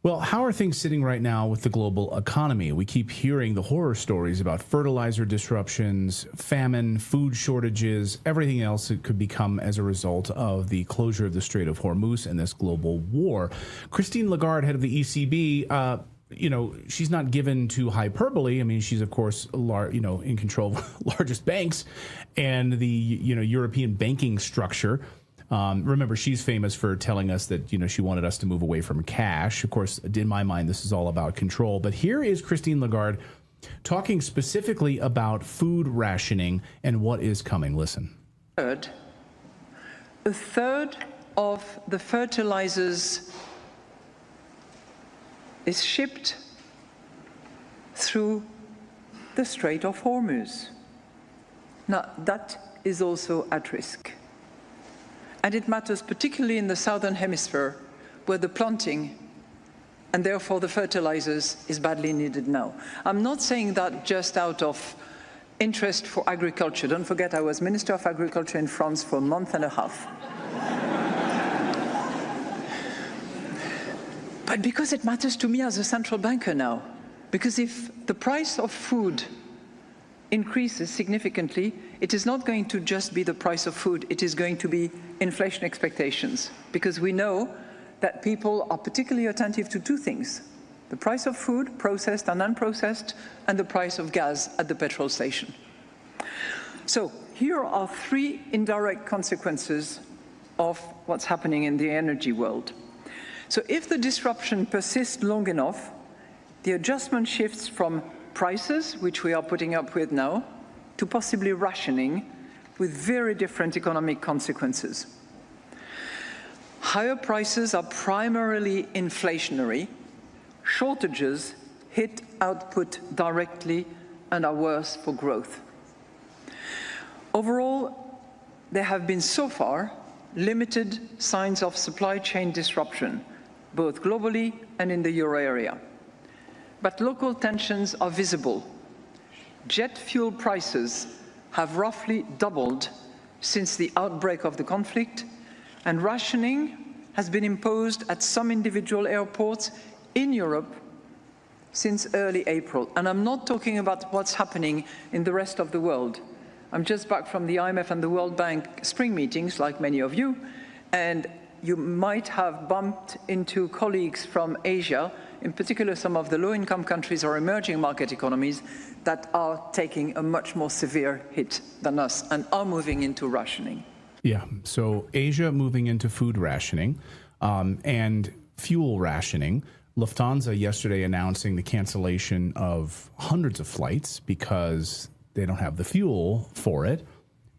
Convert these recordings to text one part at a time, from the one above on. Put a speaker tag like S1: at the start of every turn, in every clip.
S1: Well, how are things sitting right now with the global economy? We keep hearing the horror stories about fertilizer disruptions, famine, food shortages, everything else that could become as a result of the closure of the Strait of Hormuz and this global war. Christine Lagarde, head of the ECB, she's not given to hyperbole. I mean, she's of course, in control of the largest banks and the European banking structure. Remember, she's famous for telling us that, she wanted us to move away from cash. Of course, in my mind, this is all about control. But here is Christine Lagarde talking specifically about food rationing and what is coming. Listen.
S2: A third of the fertilizers is shipped through the Strait of Hormuz. Now, that is also at risk. And it matters particularly in the southern hemisphere, where the planting and therefore the fertilizers is badly needed now. I'm not saying that just out of interest for agriculture. Don't forget, I was Minister of Agriculture in France for a month and a half. But because it matters to me as a central banker now. Because if the price of food increases significantly, it is not going to just be the price of food, it is going to be inflation expectations. Because we know that people are particularly attentive to two things: the price of food, processed and unprocessed, and the price of gas at the petrol station. So here are three indirect consequences of what's happening in the energy world. So if the disruption persists long enough, the adjustment shifts from prices, which we are putting up with now, to possibly rationing, with very different economic consequences. Higher prices are primarily inflationary. Shortages hit output directly and are worse for growth. Overall, there have been so far limited signs of supply chain disruption, both globally and in the euro area. But local tensions are visible. Jet fuel prices have roughly doubled since the outbreak of the conflict, and rationing has been imposed at some individual airports in Europe since early April. And I'm not talking about what's happening in the rest of the world. I'm just back from the IMF and the World Bank spring meetings, like many of you, and you might have bumped into colleagues from Asia, in particular some of the low-income countries or emerging market economies, that are taking a much more severe hit than us and are moving into rationing.
S1: Yeah, so Asia moving into food rationing and fuel rationing. Lufthansa yesterday announcing the cancellation of hundreds of flights because they don't have the fuel for it.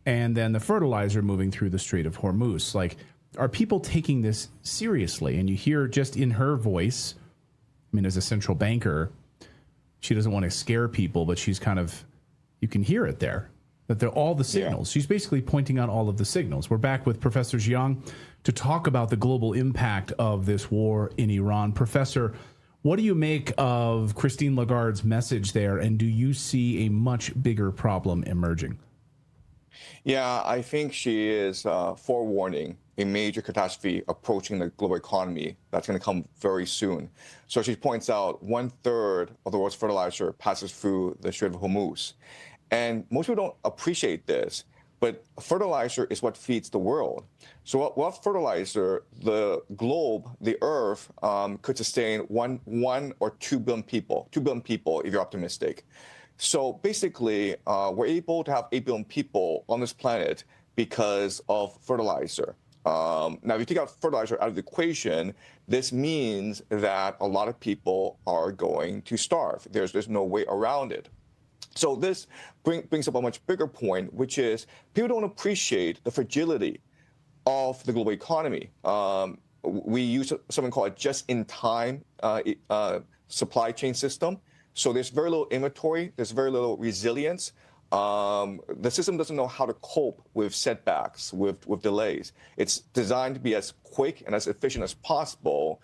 S1: And then the fertilizer moving through the Strait of Hormuz. Like, are people taking this seriously? And you hear just in her voice, I mean, as a central banker, she doesn't want to scare people, but she's kind of, you can hear it there, that they're all the signals. Yeah. She's basically pointing out all of the signals. We're back with Professor Jiang to talk about the global impact of this war in Iran. Professor, what do you make of Christine Lagarde's message there, and do you see a much bigger problem emerging?
S3: Yeah, I think she is forewarning a major catastrophe approaching the global economy that's going to come very soon. So she points out 1/3 of the world's fertilizer passes through the Strait of Hormuz. And most people don't appreciate this, but fertilizer is what feeds the world. So without fertilizer, the globe, the Earth, could sustain one or 2 billion people, 2 billion people if you're optimistic. So basically, we're able to have 8 billion people on this planet because of fertilizer. Now, if you take out fertilizer out of the equation, this means that a lot of people are going to starve. There's no way around it. So this brings up a much bigger point, which is people don't appreciate the fragility of the global economy. We use something called a just-in-time supply chain system. So there's very little inventory, there's very little resilience. The system doesn't know how to cope with setbacks, with delays. It's designed to be as quick and as efficient as possible.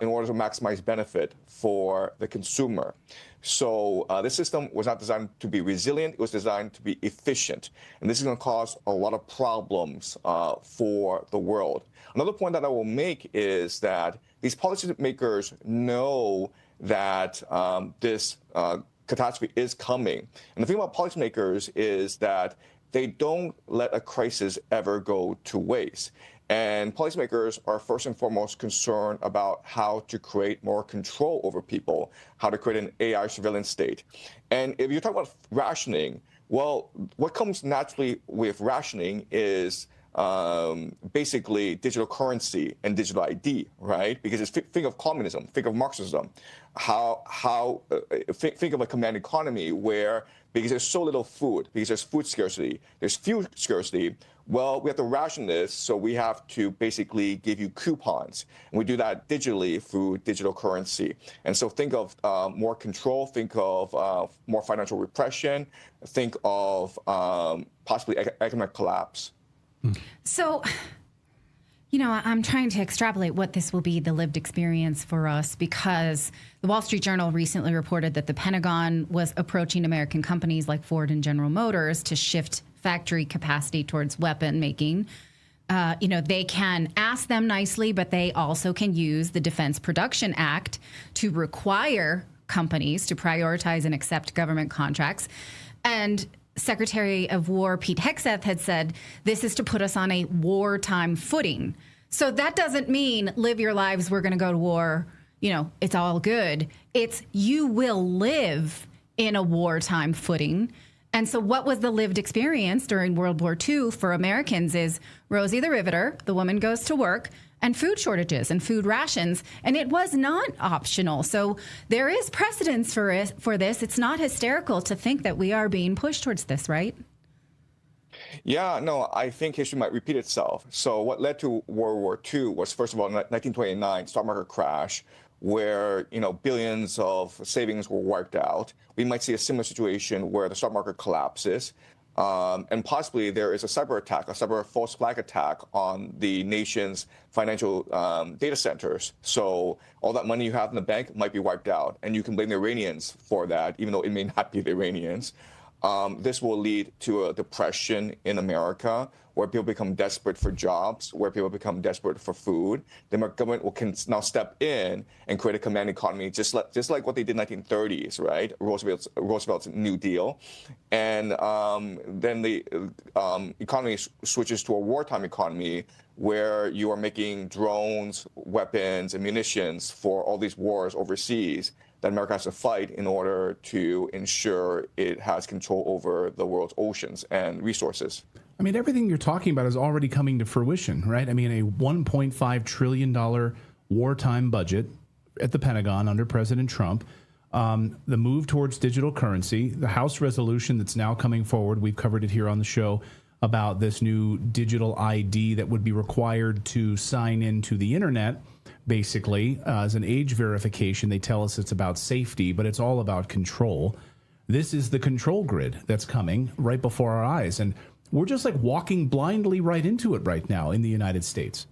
S3: in order to maximize benefit for the consumer. So this system was not designed to be resilient, it was designed to be efficient. And this is going to cause a lot of problems for the world. Another point that I will make is that these policymakers know that this catastrophe is coming. And the thing about policymakers is that they don't let a crisis ever go to waste. And policymakers are first and foremost concerned about how to create more control over people, how to create an AI surveillance state. And if you talk about rationing, well, what comes naturally with rationing is basically digital currency and digital ID, right? Because it's think of communism, think of Marxism, think of a command economy where, because there's so little food, because there's food scarcity, there's fuel scarcity, well, we have to ration this, so we have to basically give you coupons. And we do that digitally through digital currency. And so think of more control, think of more financial repression, think of possibly economic collapse.
S4: So, you know, I'm trying to extrapolate what this will be the lived experience for us, because the Wall Street Journal recently reported that the Pentagon was approaching American companies like Ford and General Motors to shift factory capacity towards weapon making. You know, they can ask them nicely, but they also can use the Defense Production Act to require companies to prioritize and accept government contracts. And Secretary of War Pete Hegseth had said, this is to put us on a wartime footing. So that doesn't mean live your lives, we're going to go to war, you know, it's all good. It's you will live in a wartime footing. And so what was the lived experience during World War II for Americans is Rosie the Riveter, the woman goes to work, and food shortages and food rations. And it was not optional. So there is precedence for this. It's not hysterical to think that we are being pushed towards this, right?
S3: Yeah, no, I think history might repeat itself. So what led to World War II was, first of all, 1929 stock market crash, where, you know, billions of savings were wiped out. We might see a similar situation where the stock market collapses. And possibly there is a cyber attack, a cyber false flag attack on the nation's financial data centers. So all that money you have in the bank might be wiped out. And you can blame the Iranians for that, even though it may not be the Iranians. This will lead to a depression in America, where people become desperate for jobs, where people become desperate for food. The government can now step in and create a command economy, just like what they did in the 1930s, right? Roosevelt's New Deal. And then the economy switches to a wartime economy, where you are making drones, weapons, and munitions for all these wars overseas that America has to fight in order to ensure it has control over the world's oceans and resources.
S1: I mean, everything you're talking about is already coming to fruition, right? I mean, a $1.5 trillion wartime budget at the Pentagon under President Trump, the move towards digital currency, the House resolution that's now coming forward. We've covered it here on the show about this new digital ID that would be required to sign into the internet, basically, as an age verification. They tell us it's about safety, but it's all about control. This is the control grid that's coming right before our eyes. And we're just like walking blindly right into it right now in the United States.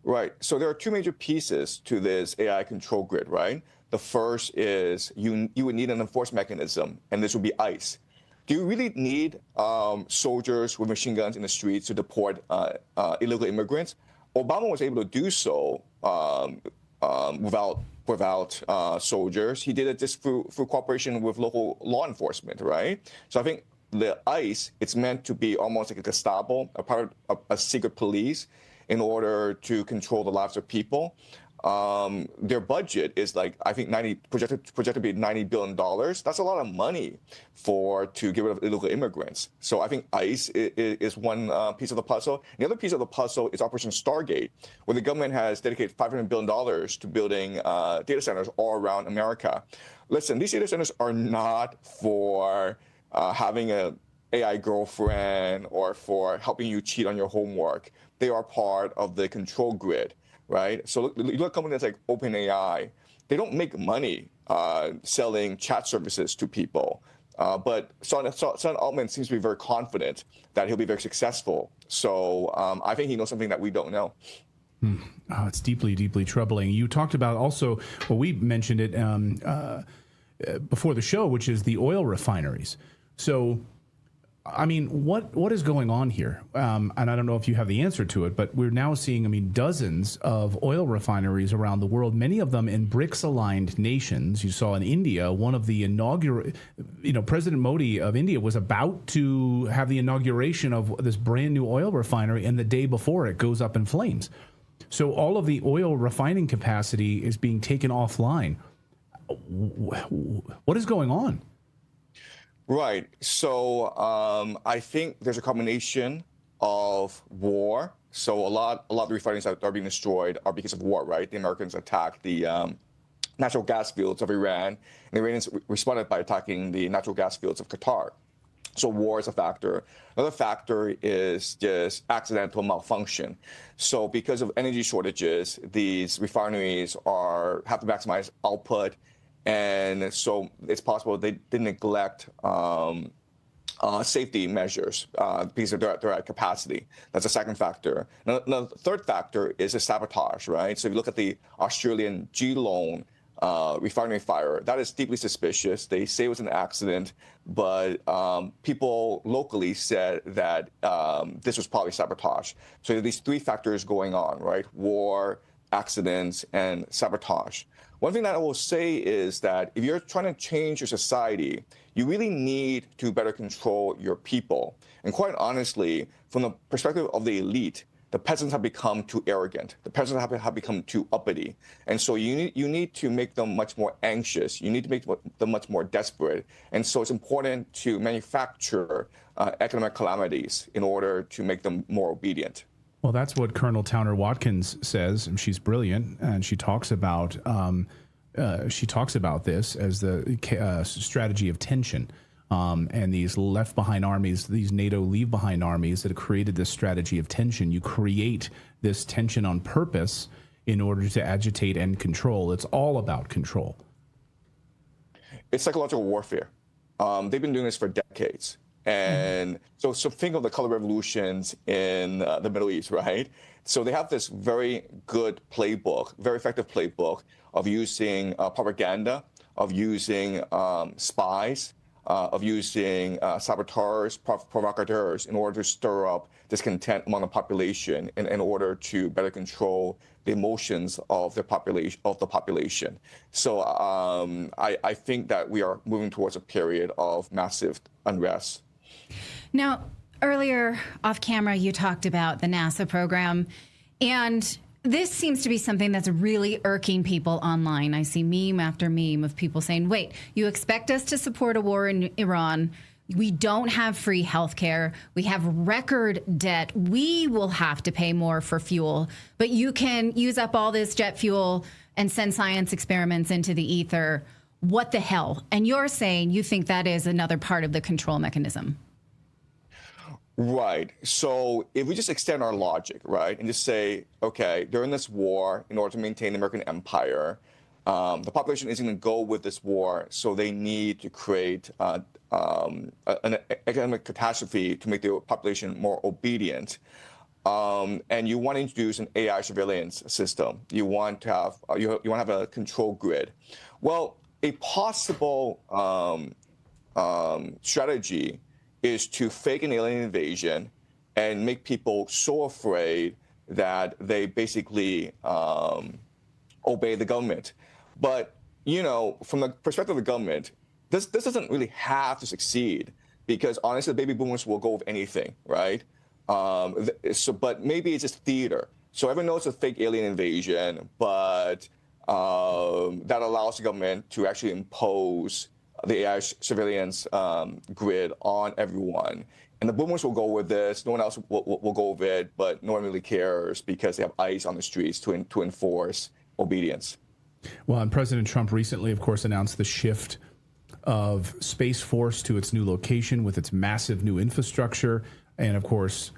S3: Right. So there are two major pieces to this AI control grid, right? The first is you would need an enforcement mechanism, and this would be ICE. Do you really need soldiers with machine guns in the streets to deport illegal immigrants? Obama was able to do so without soldiers. He did it just through cooperation with local law enforcement, right? So I think the ICE, it's meant to be almost like a Gestapo, a part of a secret police, in order to control the lives of people. Their budget is like, I think, projected to be $90 billion. That's a lot of money to get rid of illegal immigrants. So I think ICE is one piece of the puzzle. The other piece of the puzzle is Operation Stargate, where the government has dedicated $500 billion to building data centers all around America. Listen, these data centers are not for having an AI girlfriend or for helping you cheat on your homework. They are part of the control grid. Right? So you look at companies like OpenAI, they don't make money selling chat services to people. But Sam Altman seems to be very confident that he'll be very successful. So I think he knows something that we don't know.
S1: Oh, it's deeply, deeply troubling. You talked about also, well, we mentioned it before the show, which is the oil refineries. So, I mean, what is going on here? And I don't know if you have the answer to it, but we're now seeing, I mean, dozens of oil refineries around the world, many of them in BRICS-aligned nations. You saw in India, one of the inaugural, President Modi of India was about to have the inauguration of this brand new oil refinery, and the day before it goes up in flames. So all of the oil refining capacity is being taken offline. What is going on?
S3: Right. So I think there's a combination of war. So a lot of the refineries that are being destroyed are because of war, right? The Americans attacked the natural gas fields of Iran, and the Iranians responded by attacking the natural gas fields of Qatar. So war is a factor. Another factor is just accidental malfunction. So because of energy shortages, these refineries have to maximize output. And so it's possible they neglect safety measures because they're at capacity. That's a second factor. Now, the third factor is a sabotage, right? So if you look at the Australian Geelong refinery fire, that is deeply suspicious. They say it was an accident, but people locally said that this was probably sabotage. So these three factors going on, right? War, accidents, and sabotage. One thing that I will say is that if you're trying to change your society, you really need to better control your people. And quite honestly, from the perspective of the elite, the peasants have become too arrogant. The peasants have become too uppity. And so you need to make them much more anxious. You need to make them much more desperate. And so it's important to manufacture economic calamities in order to make them more obedient.
S1: Well, that's what Colonel Towner Watkins says, and she's brilliant, and she talks about this as the strategy of tension, and these left behind armies, these NATO leave behind armies that have created this strategy of tension. You create this tension on purpose in order to agitate and control. It's all about control. It's
S3: psychological warfare. They've been doing this for decades. And so think of the color revolutions in the Middle East, right? So they have this very good playbook, very effective playbook of using propaganda, of using spies, of using saboteurs, provocateurs in order to stir up discontent among the population in order to better control the emotions of the population. So I think that we are moving towards a period of massive unrest.
S4: Now, earlier off camera, you talked about the NASA program, and this seems to be something that's really irking people online. I see meme after meme of people saying, wait, you expect us to support a war in Iran? We don't have free health care. We have record debt. We will have to pay more for fuel, but you can use up all this jet fuel and send science experiments into the ether. What the hell? And you're saying you think that is another part of the control mechanism.
S3: Right. So if we just extend our logic, right, and just say, okay, during this war, in order to maintain the American empire, the population isn't going to go with this war, so they need to create an economic catastrophe to make the population more obedient. And you want to introduce an AI surveillance system. You want to have a control grid. Well, a possible strategy is to fake an alien invasion and make people so afraid that they basically obey the government. But, from the perspective of the government, this doesn't really have to succeed because, honestly, the baby boomers will go with anything, right? But maybe it's just theater. So everyone knows it's a fake alien invasion, but that allows the government to actually impose the AI surveillance grid on everyone. And the boomers will go with this. No one else will go with it, but no one really cares because they have ICE on the streets to enforce obedience.
S1: Well, and President Trump recently, of course, announced the shift of Space Force to its new location with its massive new infrastructure and, of course,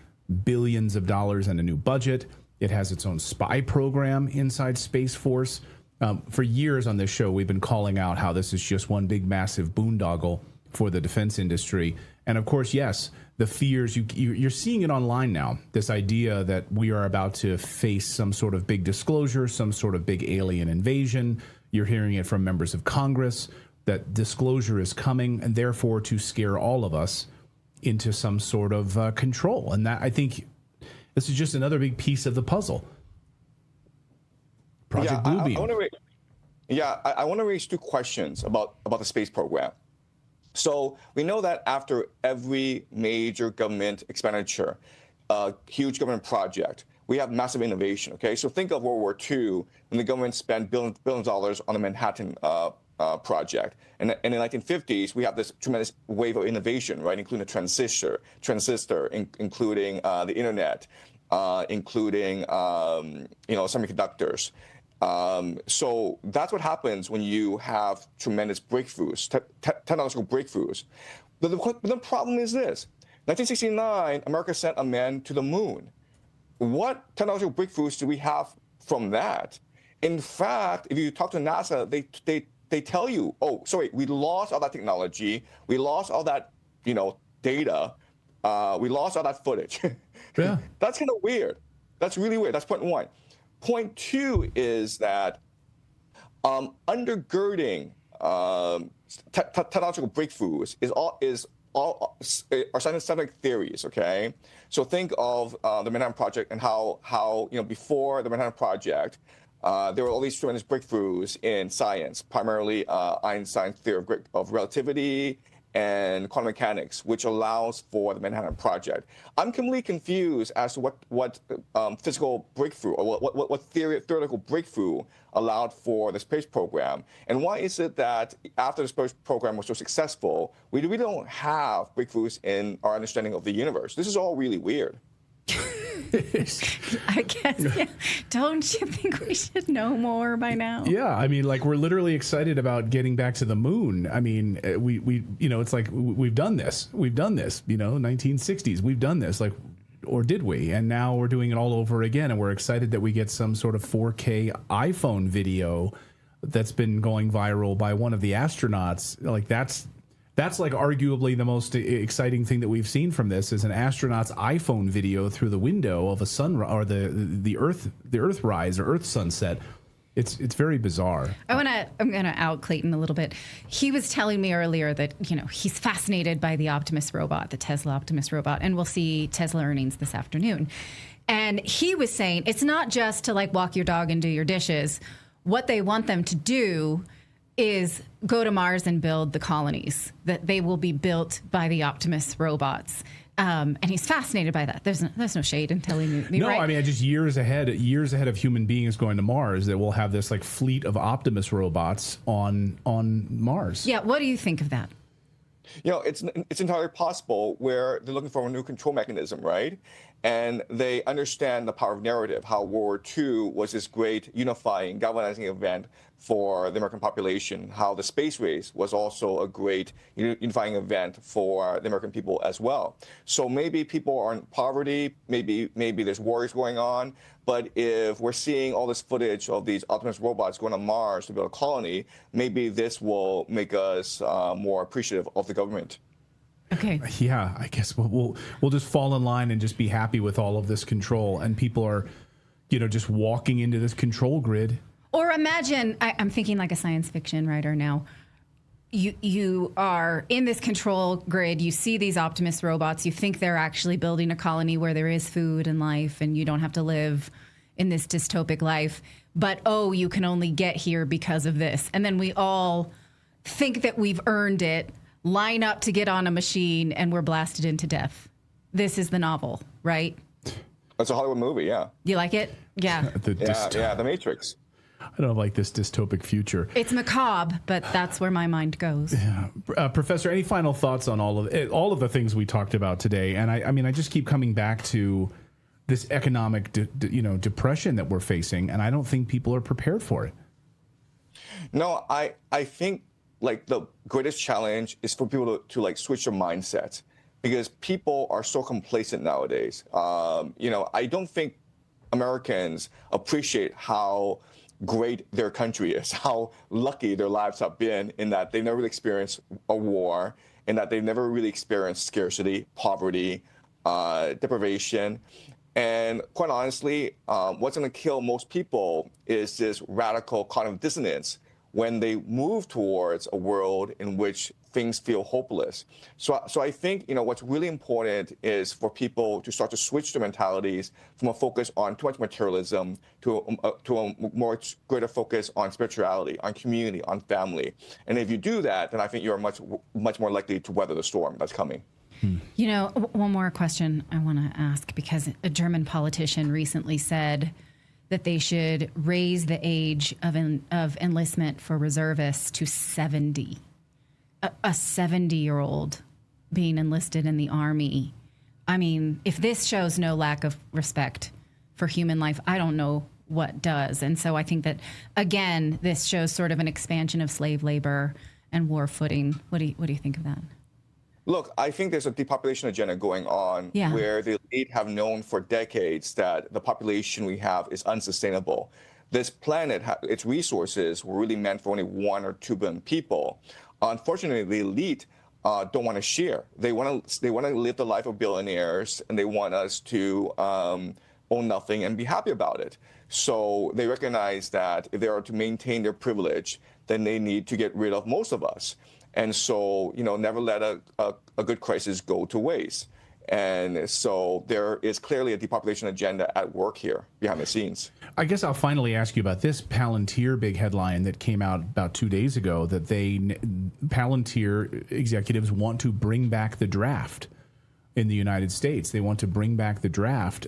S1: billions of dollars and a new budget. It has its own spy program inside Space Force. For years on this show, we've been calling out how this is just one big, massive boondoggle for the defense industry. And of course, yes, the fears, you're seeing it online now, this idea that we are about to face some sort of big disclosure, some sort of big alien invasion. You're hearing it from members of Congress that disclosure is coming, and therefore to scare all of us into some sort of control. And that, I think, this is just another big piece of the puzzle. Project Bluebeam.
S3: I want to raise two questions about the space program. So we know that after every major government expenditure, huge government project, we have massive innovation, okay? So think of World War II, when the government spent billions of dollars on the Manhattan project. And in the 1950s, we have this tremendous wave of innovation, right? Including the transistor, including the internet, including semiconductors. So that's what happens when you have tremendous breakthroughs, technological breakthroughs. But the problem is this. 1969, America sent a man to the moon. What technological breakthroughs do we have from that? In fact, if you talk to NASA, they tell you, oh, sorry, we lost all that technology. We lost all that, data. We lost all that footage.
S1: Yeah.
S3: That's kind of weird. That's really weird. That's point one. Point two is that undergirding technological breakthroughs are scientific theories. Okay, so think of the Manhattan Project and how before the Manhattan Project, there were all these tremendous breakthroughs in science, primarily Einstein's theory of relativity and quantum mechanics, which allows for the Manhattan Project. I'm completely confused as to what physical breakthrough or what theoretical breakthrough allowed for the space program, and why is it that after the space program was so successful, we really don't have breakthroughs in our understanding of the universe? This is all really weird.
S4: I guess, yeah. Don't you think we should know more by now?
S1: Yeah, I mean, like, we're literally excited about getting back to the moon. I mean, we it's like we've done this. 1960s, we've done this, like, or did we? And now we're doing it all over again, and we're excited that we get some sort of 4K iPhone video that's been going viral by one of the astronauts. Like, that's like arguably the most exciting thing that we've seen from this is an astronaut's iPhone video through the window of a sun or the Earth rise or Earth sunset. It's very bizarre. I'm gonna out Clayton a little bit. He was telling me earlier that he's fascinated by the Optimus robot, the Tesla Optimus robot, and we'll see Tesla earnings this afternoon. And he was saying it's not just to like walk your dog and do your dishes. What they want them to do is go to Mars and build the colonies, that they will be built by the Optimus robots. And he's fascinated by that. There's no shade in telling me. No, right? I mean, just years ahead of human beings going to Mars, that we'll have this like fleet of Optimus robots on Mars. Yeah, what do you think of that?
S3: It's entirely possible where they're looking for a new control mechanism, right? And they understand the power of narrative, how World War II was this great unifying, galvanizing event for the American population, how the space race was also a great unifying event for the American people as well. So maybe people are in poverty, maybe there's wars going on, but if we're seeing all this footage of these Optimus robots going to Mars to build a colony, maybe this will make us more appreciative of the government.
S1: Okay. Yeah, I guess we'll just fall in line and just be happy with all of this control, and people are, just walking into this control grid.
S4: Or imagine, I'm thinking like a science fiction writer now. You are in this control grid. You see these Optimus robots. You think they're actually building a colony where there is food and life, and you don't have to live in this dystopic life. But you can only get here because of this, and then we all think that we've earned it. Line up to get on a machine, and we're blasted into death. This is the novel, right?
S3: That's a Hollywood movie, yeah.
S4: You like it? Yeah.
S3: The Matrix.
S1: I don't like this dystopic future.
S4: It's macabre, but that's where my mind goes.
S1: Yeah. Professor, any final thoughts on all of the things we talked about today? And I just keep coming back to this economic, depression that we're facing, and I don't think people are prepared for it.
S3: No, I think like the greatest challenge is for people to switch their mindset, because people are so complacent nowadays. I don't think Americans appreciate how great their country is, how lucky their lives have been in that they never really experienced a war, in that they never really experienced scarcity, poverty, deprivation. And quite honestly, what's going to kill most people is this radical cognitive dissonance when they move towards a world in which things feel hopeless. So I think, what's really important is for people to start to switch their mentalities from a focus on too much materialism to a more greater focus on spirituality, on community, on family. And if you do that, then I think you're much more likely to weather the storm that's coming.
S4: One more question I want to ask, because a German politician recently said that they should raise the age of enlistment for reservists to 70. A 70-year-old being enlisted in the Army. I mean, if this shows no lack of respect for human life, I don't know what does. And so I think that, again, this shows sort of an expansion of slave labor and war footing. What do you think of that?
S3: Look, I think there's a depopulation agenda going on where the elite have known for decades that the population we have is unsustainable. This planet, its resources were really meant for only 1 or 2 billion people. Unfortunately, the elite don't want to share. They want to live the life of billionaires, and they want us to own nothing and be happy about it. So they recognize that if they are to maintain their privilege, then they need to get rid of most of us. And so, never let a good crisis go to waste. And so there is clearly a depopulation agenda at work here behind the scenes.
S1: I guess I'll finally ask you about this Palantir big headline that came out about 2 days ago, that Palantir executives want to bring back the draft in the United States. They want to bring back the draft,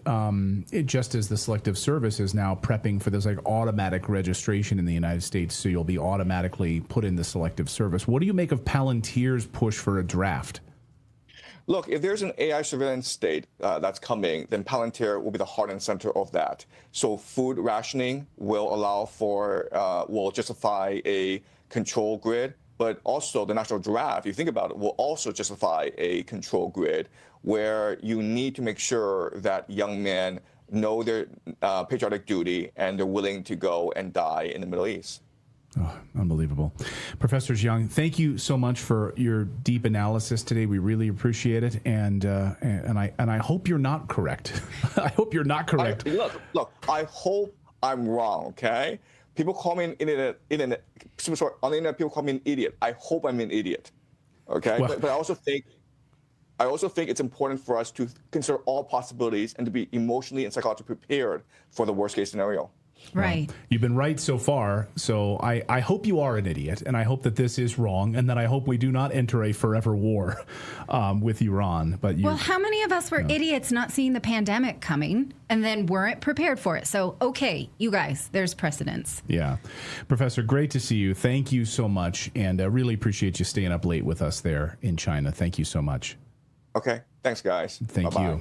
S1: just as the Selective Service is now prepping for this automatic registration in the United States, so you'll be automatically put in the Selective Service. What do you make of Palantir's push for a draft?
S3: Look, if there's an AI surveillance state that's coming, then Palantir will be the heart and center of that. So food rationing will allow for, will justify a control grid, but also the national draft, if you think about it, will also justify a control grid where you need to make sure that young men know their patriotic duty and they're willing to go and die in the Middle East.
S1: Oh, unbelievable. Professor Jiang, thank you so much for your deep analysis today. We really appreciate it, and I hope you're not correct. I hope you're not correct.
S3: Look. I hope I'm wrong. Okay, people call me an idiot. On the internet, people call me an idiot. I hope I'm an idiot. Okay, well, but I also think it's important for us to consider all possibilities and to be emotionally and psychologically prepared for the worst case scenario.
S4: Right.
S1: Well, you've been right so far, so I hope you are an idiot, and I hope that this is wrong, and that I hope we do not enter a forever war with Iran. But well,
S4: how many of us were idiots not seeing the pandemic coming and then weren't prepared for it? So, okay, you guys, there's precedence. Yeah.
S1: Professor, great to see you. Thank you so much, and I really appreciate you staying up late with us there in China. Thank you so much.
S3: Okay. Thanks, guys.
S1: Thank you.